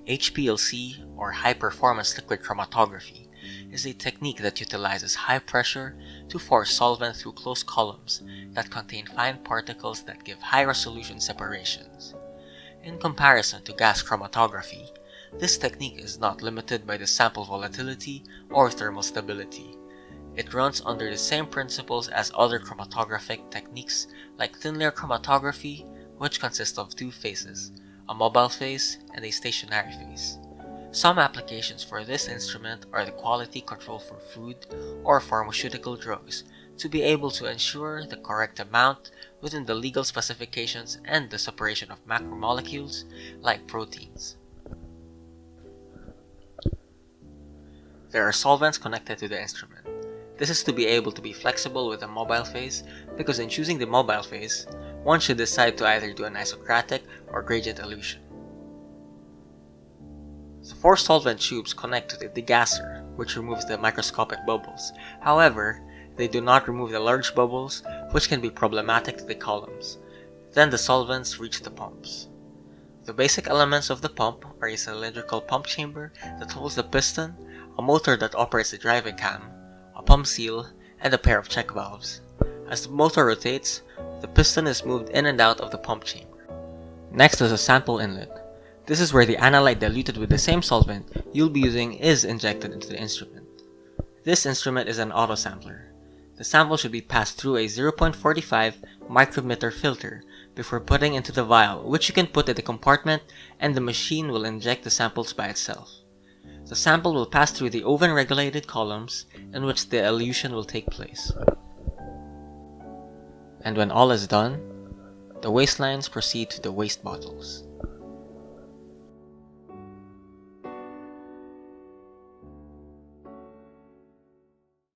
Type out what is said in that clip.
HPLC, or high-performance liquid chromatography, is a technique that utilizes high pressure to force solvent through closed columns that contain fine particles that give high-resolution separations. In comparison to gas chromatography, this technique is not limited by the sample volatility or thermal stability. It runs under the same principles as other chromatographic techniques like thin layer chromatography, which consists of two phases, a mobile phase and a stationary phase. Some applications for this instrument are the quality control for food or pharmaceutical drugs to be able to ensure the correct amount within the legal specifications and the separation of macromolecules like proteins. There are solvents connected to the instrument. This is to be able to be flexible with the mobile phase because in choosing the mobile phase, one should decide to either do an isocratic or gradient elution. The four solvent tubes connect to the degasser, which removes the microscopic bubbles. However, they do not remove the large bubbles, which can be problematic to the columns. Then the solvents reach the pumps. The basic elements of the pump are a cylindrical pump chamber that holds the piston, a motor that operates the driving cam, a pump seal, and a pair of check valves. As the motor rotates, the piston is moved in and out of the pump chamber. Next is a sample inlet. This is where the analyte diluted with the same solvent you'll be using is injected into the instrument. This instrument is an autosampler. The sample should be passed through a 0.45 micrometer filter before putting into the vial, which you can put in the compartment and the machine will inject the samples by itself. The sample will pass through the oven-regulated columns in which the elution will take place. And when all is done, the waste lines proceed to the waste bottles.